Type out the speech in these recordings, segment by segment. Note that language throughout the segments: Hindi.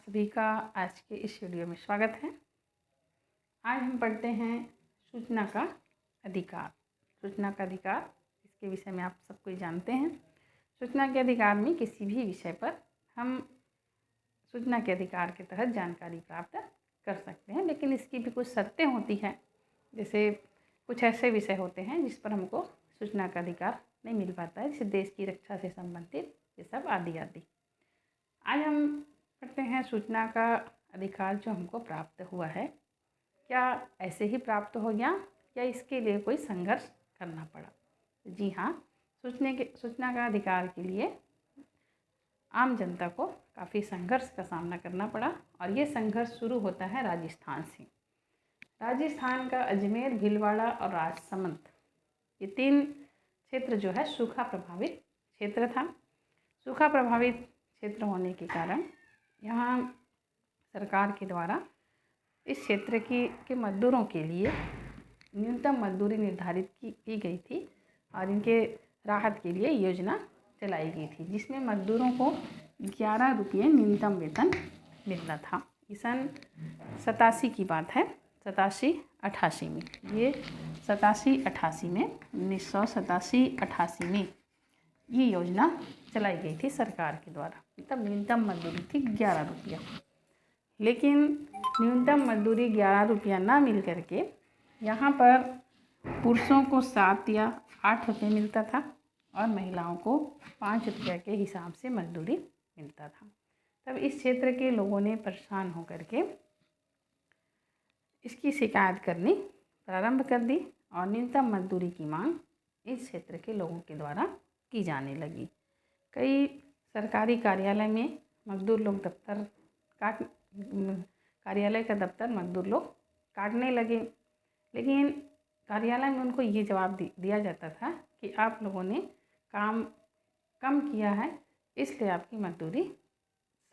सभी का आज के इस वीडियो में स्वागत है। आज हम पढ़ते हैं सूचना का अधिकार। सूचना का अधिकार इसके विषय में आप सब कोई जानते हैं। सूचना के अधिकार में किसी भी विषय पर हम सूचना के अधिकार के तहत जानकारी प्राप्त कर सकते हैं, लेकिन इसकी भी कुछ शर्तें होती हैं। जैसे कुछ ऐसे विषय होते हैं जिस पर हमको सूचना का अधिकार नहीं मिल पाता है, जैसे देश की रक्षा से संबंधित ये सब आदि आदि। आज हम पढ़ते हैं सूचना का अधिकार जो हमको प्राप्त हुआ है, क्या ऐसे ही प्राप्त हो गया या इसके लिए कोई संघर्ष करना पड़ा। जी हाँ, सूचना का अधिकार के लिए आम जनता को काफ़ी संघर्ष का सामना करना पड़ा और ये संघर्ष शुरू होता है राजस्थान से। राजस्थान का अजमेर, भीलवाड़ा और राजसमंद ये 3 क्षेत्र जो है सूखा प्रभावित क्षेत्र था। सूखा प्रभावित क्षेत्र होने के कारण यहाँ सरकार के द्वारा इस क्षेत्र के मजदूरों के लिए न्यूनतम मजदूरी निर्धारित की गई थी और इनके राहत के लिए योजना चलाई गई थी, जिसमें मजदूरों को 11 रुपये न्यूनतम वेतन मिलना था। ये सन 87 की बात है, 87-88 में। ये 87-88 में 1987-88 में ये योजना चलाई गई थी सरकार के द्वारा। तब न्यूनतम मजदूरी थी 11 रुपया, लेकिन न्यूनतम मजदूरी 11 रुपया ना मिल करके यहाँ पर पुरुषों को 7 या 8 रुपये मिलता था और महिलाओं को 5 रुपये के हिसाब से मजदूरी मिलता था। तब इस क्षेत्र के लोगों ने परेशान होकर के इसकी शिकायत करनी प्रारंभ कर दी और न्यूनतम मजदूरी की मांग इस क्षेत्र के लोगों के द्वारा की जाने लगी। कई सरकारी कार्यालय में मजदूर लोग कार्यालय का दफ्तर मजदूर लोग काटने लगे, लेकिन कार्यालय में उनको ये जवाब दिया जाता था कि आप लोगों ने काम कम किया है, इसलिए आपकी मजदूरी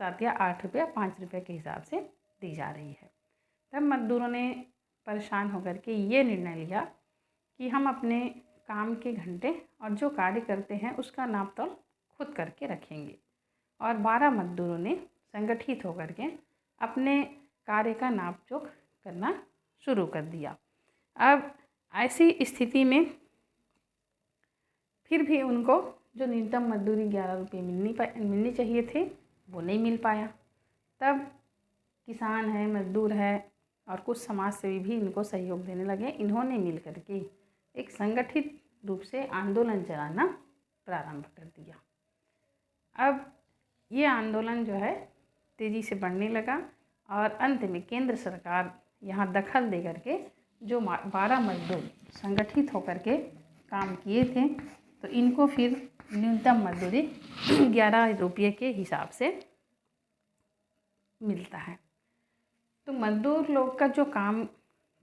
7 या 8 रुपये 5 रुपये के हिसाब से दी जा रही है। तब मजदूरों ने परेशान होकर के ये निर्णय लिया कि हम अपने काम के घंटे और जो कार्य करते हैं उसका नापतोल खुद करके रखेंगे। और 12 मजदूरों ने संगठित होकर के अपने कार्य का नापजोख करना शुरू कर दिया। अब ऐसी स्थिति में फिर भी उनको जो न्यूनतम मजदूरी 11 रुपये मिलनी चाहिए थे वो नहीं मिल पाया। तब किसान है, मजदूर है और कुछ समाज सेवी भी इनको सहयोग देने लगे। इन्होंने मिल करके एक संगठित रूप से आंदोलन चलाना प्रारंभ कर दिया। अब ये आंदोलन जो है तेज़ी से बढ़ने लगा और अंत में केंद्र सरकार यहाँ दखल दे करके जो 12 मजदूर संगठित होकर के काम किए थे तो इनको फिर न्यूनतम मजदूरी 11 रुपये के हिसाब से मिलता है। तो मजदूर लोग का जो काम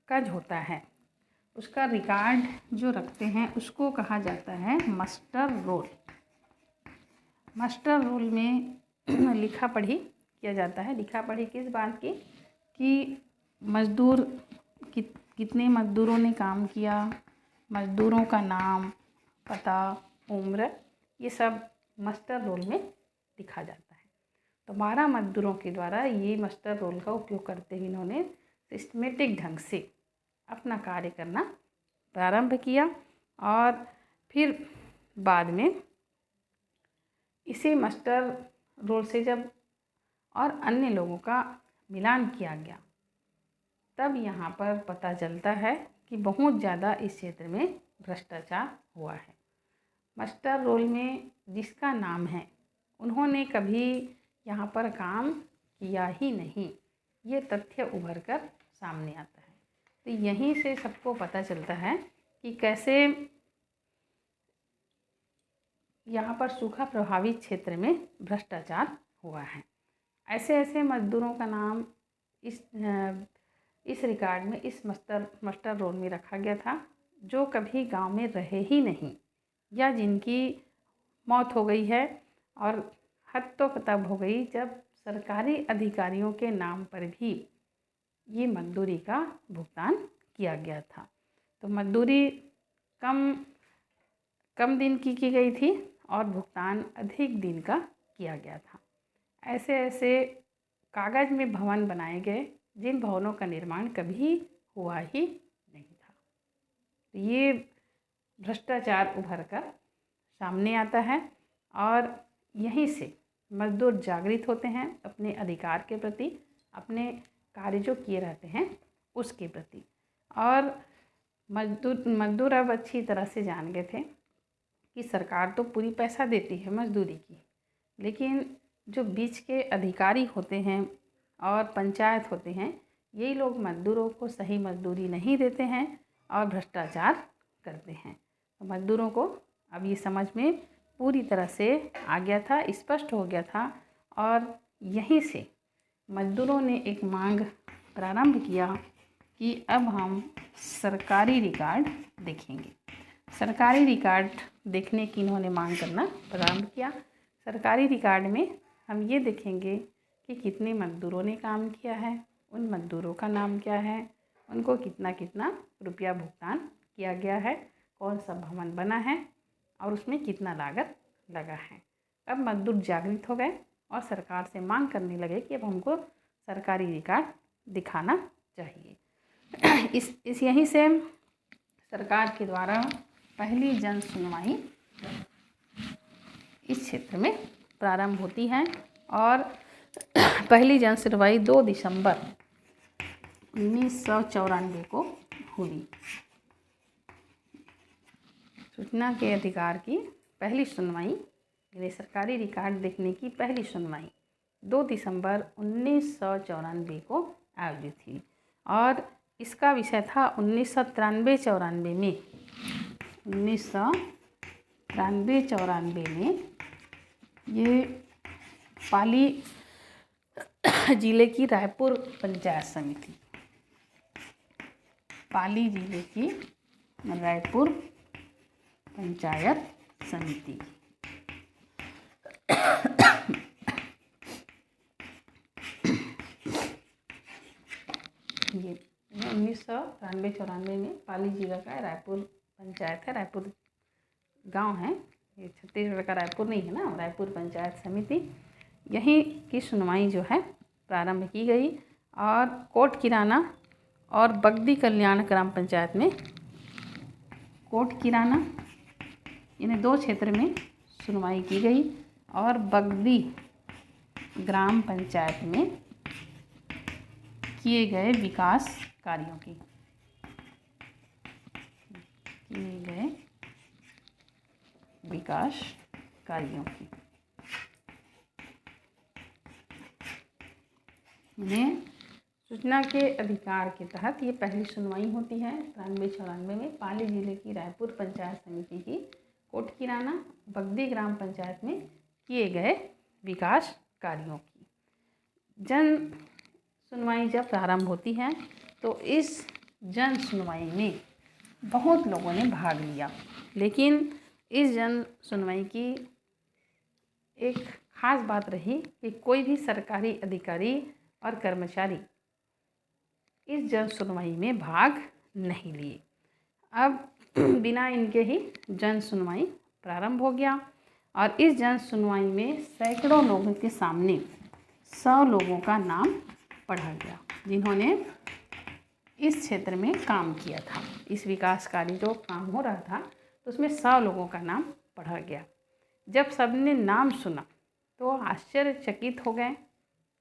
काज होता है उसका रिकॉर्ड जो रखते हैं उसको कहा जाता है मास्टर रोल। मास्टर रोल में लिखा पढ़ी किया जाता है। लिखा पढ़ी किस बात की कि मजदूर कितने मजदूरों ने काम किया, मजदूरों का नाम, पता, उम्र, ये सब मास्टर रोल में लिखा जाता है। तो 12 मजदूरों के द्वारा ये मास्टर रोल का उपयोग करते हुए इन्होंने सिस्टमेटिक ढंग से अपना कार्य करना प्रारंभ किया और फिर बाद में इसी मास्टर रोल से जब और अन्य लोगों का मिलान किया गया तब यहाँ पर पता चलता है कि बहुत ज़्यादा इस क्षेत्र में भ्रष्टाचार हुआ है। मास्टर रोल में जिसका नाम है उन्होंने कभी यहाँ पर काम किया ही नहीं, ये तथ्य उभर कर सामने आता है। तो यहीं से सबको पता चलता है कि कैसे यहाँ पर सूखा प्रभावित क्षेत्र में भ्रष्टाचार हुआ है। ऐसे ऐसे मजदूरों का नाम इस रिकॉर्ड में इस मास्टर रोल में रखा गया था जो कभी गांव में रहे ही नहीं या जिनकी मौत हो गई है। और हद तो तब हो गई जब सरकारी अधिकारियों के नाम पर भी ये मजदूरी का भुगतान किया गया था। तो मजदूरी कम दिन की गई थी और भुगतान अधिक दिन का किया गया था। ऐसे ऐसे कागज़ में भवन बनाए गए, जिन भवनों का निर्माण कभी हुआ ही नहीं था। तो ये भ्रष्टाचार उभर कर सामने आता है और यहीं से मजदूर जागृत होते हैं अपने अधिकार के प्रति, अपने कार्य जो किए रहते हैं उसके प्रति। और मजदूर अब अच्छी तरह से जान गए थे कि सरकार तो पूरी पैसा देती है मजदूरी की, लेकिन जो बीच के अधिकारी होते हैं और पंचायत होते हैं, यही लोग मजदूरों को सही मजदूरी नहीं देते हैं और भ्रष्टाचार करते हैं। तो मजदूरों को अब ये समझ में पूरी तरह से आ गया था, स्पष्ट हो गया था और यहीं से मजदूरों ने एक मांग प्रारंभ किया कि अब हम सरकारी रिकॉर्ड देखेंगे। सरकारी रिकॉर्ड देखने की इन्होंने मांग करना प्रारंभ किया। सरकारी रिकॉर्ड में हम ये देखेंगे कि कितने मजदूरों ने काम किया है, उन मजदूरों का नाम क्या है, उनको कितना कितना रुपया भुगतान किया गया है, कौन सा भवन बना है और उसमें कितना लागत लगा है। अब मजदूर जागृत हो गए और सरकार से मांग करने लगे कि अब हमको सरकारी रिकॉर्ड दिखाना चाहिए। इस यहीं से सरकार के द्वारा पहली जन सुनवाई इस क्षेत्र में प्रारंभ होती है और पहली जन सुनवाई 2 दिसंबर 1994 को हुई। सूचना के अधिकार की पहली सुनवाई, यानी सरकारी रिकॉर्ड देखने की पहली सुनवाई 2 दिसंबर 1994 को आयोजित थी और इसका विषय था 1993-94 में 1993-94 में ये पाली जिले की रायपुर पंचायत समिति, पाली जिले की रायपुर पंचायत समिति ये 1993-94 में पाली जिला का रायपुर पंचायत है, रायपुर गांव है, ये छत्तीसगढ़ का रायपुर नहीं है ना, रायपुर पंचायत समिति, यहीं की सुनवाई जो है प्रारंभ की गई और कोट किराना और बगदी कल्याण ग्राम पंचायत में, कोट किराना इन्हें 2 क्षेत्र में सुनवाई की गई और बगदी ग्राम पंचायत में किए गए विकास कार्यों की, किए गए विकास कार्यों की इन्हें सूचना के अधिकार के तहत ये पहली सुनवाई होती है 93-94 में पाली जिले की रायपुर पंचायत समिति की कोट किराना बगदी ग्राम पंचायत में किए गए विकास कार्यों की। जन सुनवाई जब प्रारंभ होती है तो इस जन सुनवाई में बहुत लोगों ने भाग लिया, लेकिन इस जन सुनवाई की एक ख़ास बात रही कि कोई भी सरकारी अधिकारी और कर्मचारी इस जन सुनवाई में भाग नहीं लिए। अब बिना इनके ही जन सुनवाई प्रारंभ हो गया और इस जन सुनवाई में सैकड़ों लोगों के सामने 100 लोगों का नाम पढ़ा गया जिन्होंने इस क्षेत्र में काम किया था। इस विकास कार्य जो काम हो रहा था तो उसमें 100 लोगों का नाम पढ़ा गया। जब सबने नाम सुना तो आश्चर्यचकित हो गए।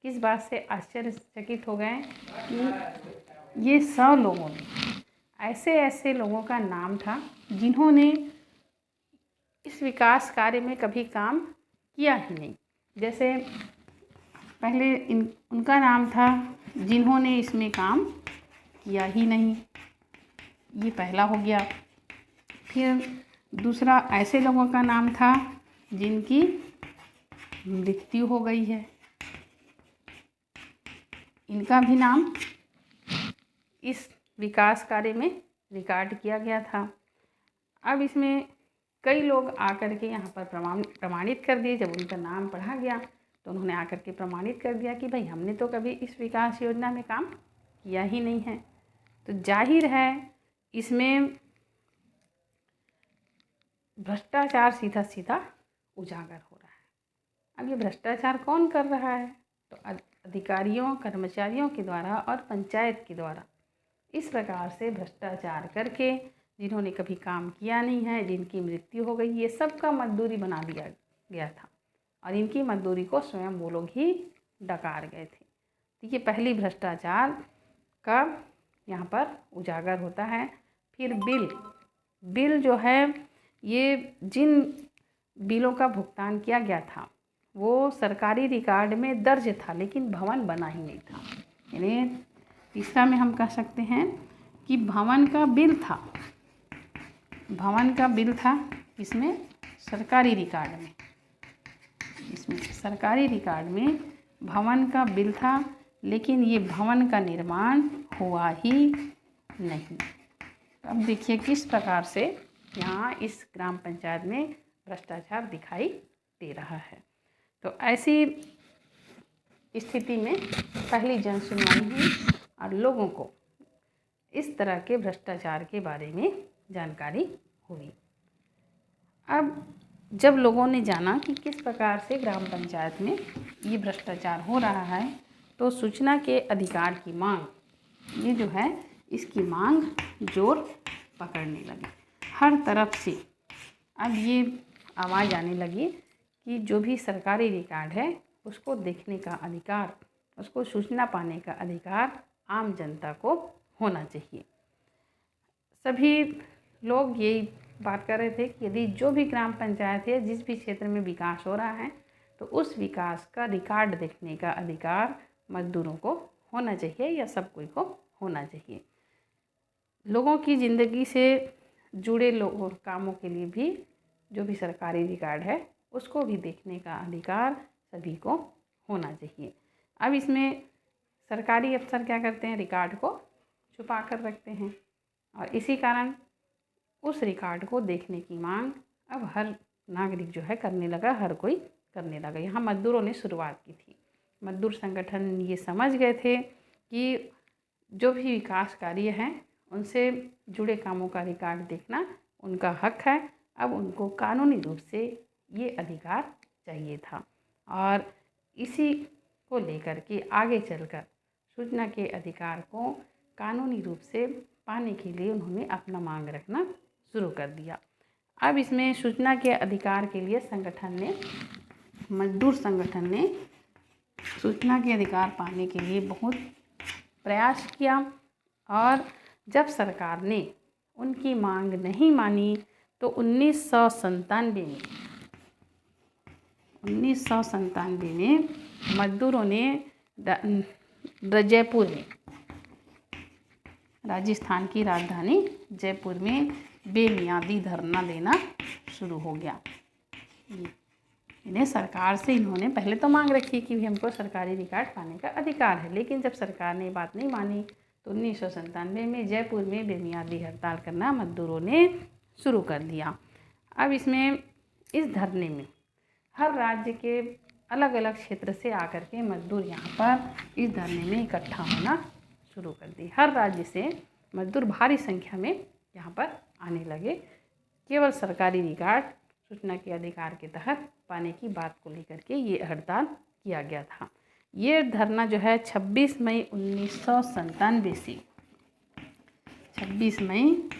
किस बात से आश्चर्यचकित हो गए कि ये 100 लोगों में ऐसे ऐसे लोगों का नाम था जिन्होंने इस विकास कार्य में कभी काम किया ही नहीं। जैसे पहले उनका नाम था जिन्होंने इसमें काम किया ही नहीं, ये पहला हो गया। फिर दूसरा ऐसे लोगों का नाम था जिनकी मृत्यु हो गई है, इनका भी नाम इस विकास कार्य में रिकॉर्ड किया गया था। अब इसमें कई लोग आकर के यहाँ पर प्रमाणित कर दिए। जब उनका नाम पढ़ा गया तो उन्होंने आकर के प्रमाणित कर दिया कि भाई हमने तो कभी इस विकास योजना में काम किया ही नहीं है। तो जाहिर है इसमें भ्रष्टाचार सीधा सीधा उजागर हो रहा है। अब ये भ्रष्टाचार कौन कर रहा है? तो अधिकारियों कर्मचारियों के द्वारा और पंचायत के द्वारा इस प्रकार से भ्रष्टाचार करके जिन्होंने कभी काम किया नहीं है, जिनकी मृत्यु हो गई, ये सब का मजदूरी बना दिया गया था और इनकी मजदूरी को स्वयं वो लोग ही डकार गए थे। तो ये पहली भ्रष्टाचार का यहाँ पर उजागर होता है। फिर बिल जो है, ये जिन बिलों का भुगतान किया गया था वो सरकारी रिकॉर्ड में दर्ज था लेकिन भवन बना ही नहीं था। यानी तीसरा में हम कह सकते हैं कि भवन का बिल था इसमें सरकारी रिकॉर्ड में, इसमें सरकारी रिकॉर्ड में भवन का बिल था लेकिन ये भवन का निर्माण हुआ ही नहीं। अब देखिए किस प्रकार से यहाँ इस ग्राम पंचायत में भ्रष्टाचार दिखाई दे रहा है। तो ऐसी स्थिति में पहली जन सुनवाई हुई और लोगों को इस तरह के भ्रष्टाचार के बारे में जानकारी हुई। अब जब लोगों ने जाना कि किस प्रकार से ग्राम पंचायत में ये भ्रष्टाचार हो रहा है तो सूचना के अधिकार की मांग, ये जो है इसकी मांग जोर पकड़ने लगी हर तरफ से। अब ये आवाज़ आने लगी कि जो भी सरकारी रिकॉर्ड है उसको देखने का अधिकार, उसको सूचना पाने का अधिकार आम जनता को होना चाहिए। सभी लोग यही बात कर रहे थे कि यदि जो भी ग्राम पंचायत है, जिस भी क्षेत्र में विकास हो रहा है तो उस विकास का रिकॉर्ड देखने का अधिकार मजदूरों को होना चाहिए या सब कोई को होना चाहिए। लोगों की ज़िंदगी से जुड़े कामों के लिए भी जो भी सरकारी रिकॉर्ड है उसको भी देखने का अधिकार सभी को होना चाहिए। अब इसमें सरकारी अफसर क्या करते हैं, रिकॉर्ड को छुपा कर रखते हैं और इसी कारण उस रिकॉर्ड को देखने की मांग अब हर नागरिक जो है करने लगा, हर कोई करने लगा। यहाँ मजदूरों ने शुरुआत की थी। मजदूर संगठन ये समझ गए थे कि जो भी विकास कार्य हैं उनसे जुड़े कामों का रिकॉर्ड देखना उनका हक है। अब उनको कानूनी रूप से ये अधिकार चाहिए था और इसी को लेकर के आगे चलकर सूचना के अधिकार को कानूनी रूप से पाने के लिए उन्होंने अपना मांग रखना शुरू कर दिया। अब इसमें सूचना के अधिकार के लिए मजदूर संगठन ने सूचना के अधिकार पाने के लिए बहुत प्रयास किया और जब सरकार ने उनकी मांग नहीं मानी तो 1997 में मजदूरों ने जयपुर में, राजस्थान की राजधानी जयपुर में बेमियादी धरना देना शुरू हो गया। इन्हें सरकार से इन्होंने पहले तो मांग रखी कि हमको सरकारी रिकॉर्ड पाने का अधिकार है, लेकिन जब सरकार ने बात नहीं मानी तो 1997 में जयपुर में बेमियादी हड़ताल करना मजदूरों ने शुरू कर दिया। अब इसमें इस धरने में हर राज्य के अलग अलग क्षेत्र से आकर के मजदूर यहाँ पर इस धरने में इकट्ठा होना शुरू कर दी। हर राज्य से मजदूर भारी संख्या में यहाँ पर आने लगे। केवल सरकारी रिकॉर्ड सूचना के अधिकार के तहत पाने की बात को लेकर के ये हड़ताल किया गया था। ये धरना जो है 26 मई 1997 से 26 मई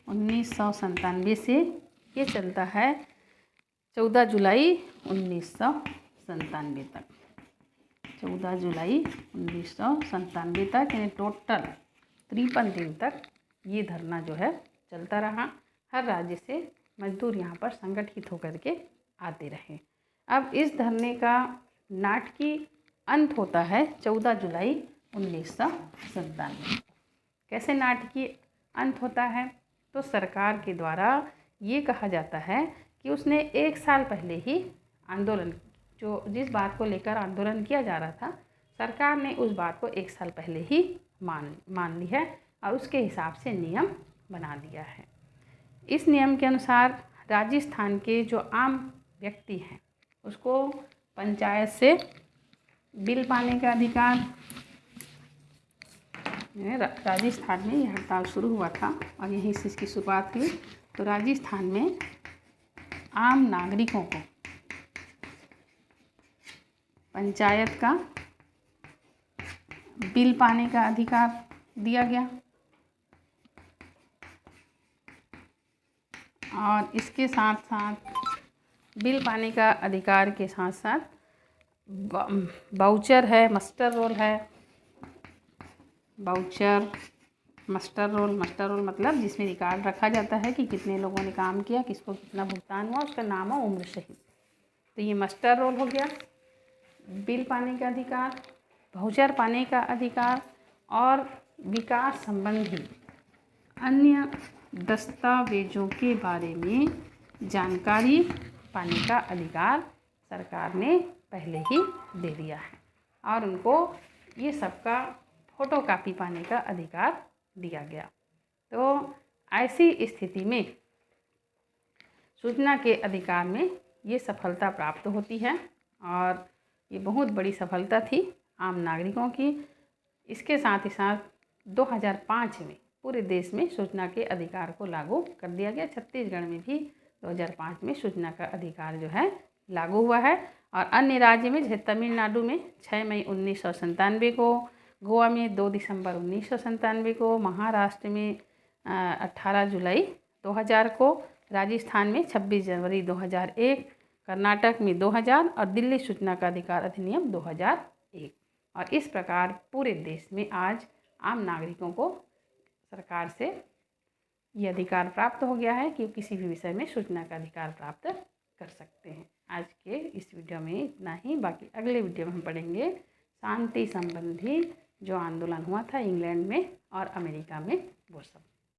1997 से ये चलता है 14 जुलाई 1997 तक। 14 जुलाई 1997 तक यानी टोटल 53 दिन तक ये धरना जो है चलता रहा। हर राज्य से मजदूर यहाँ पर संगठित होकर के आते रहे। अब इस धरने का नाटकीय अंत होता है 14 जुलाई 1997। कैसे नाटकीय अंत होता है तो सरकार के द्वारा ये कहा जाता है कि उसने 1 साल पहले ही आंदोलन, जो जिस बात को लेकर आंदोलन किया जा रहा था, सरकार ने उस बात को 1 साल पहले ही मान ली है और उसके हिसाब से नियम बना दिया है। इस नियम के अनुसार राजस्थान के जो आम व्यक्ति हैं उसको पंचायत से बिल पाने का अधिकार, राजस्थान में यह हड़ताल शुरू हुआ था और यहीं से इसकी शुरुआत हुई। तो राजस्थान में आम नागरिकों को पंचायत का बिल पाने का अधिकार दिया गया और इसके साथ साथ बिल पाने का अधिकार के साथ साथ वाउचर है, मस्टर रोल है। वाउचर, मस्टर रोल मतलब जिसमें रिकॉर्ड रखा जाता है कि कितने लोगों ने काम किया, किसको कितना भुगतान हुआ, उसका नाम और उम्र सहित। तो ये मस्टर रोल हो गया। बिल पाने का अधिकार, वाउचर पाने का अधिकार और विकास संबंधी अन्य दस्तावेजों के बारे में जानकारी पाने का अधिकार सरकार ने पहले ही दे दिया है और उनको ये सबका फोटोकॉपी पाने का अधिकार दिया गया। तो ऐसी स्थिति में सूचना के अधिकार में ये सफलता प्राप्त होती है और ये बहुत बड़ी सफलता थी आम नागरिकों की। इसके साथ ही साथ 2005 में पूरे देश में सूचना के अधिकार को लागू कर दिया गया। छत्तीसगढ़ में भी 2005 में सूचना का अधिकार जो है लागू हुआ है और अन्य राज्य में जैसे तमिलनाडु में 6 मई 1997 को, गोवा में 2 दिसंबर 1997 को, महाराष्ट्र में 18 जुलाई 2000 को, राजस्थान में 26 जनवरी 2001, कर्नाटक में 2000 और दिल्ली सूचना का अधिकार अधिनियम 2001। और इस प्रकार पूरे देश में आज आम नागरिकों को सरकार से ये अधिकार प्राप्त हो गया है कि किसी भी विषय में सूचना का अधिकार प्राप्त कर सकते हैं। आज के इस वीडियो में इतना ही। बाकी अगले वीडियो में हम पढ़ेंगे शांति संबंधी जो आंदोलन हुआ था इंग्लैंड में और अमेरिका में, वो सब।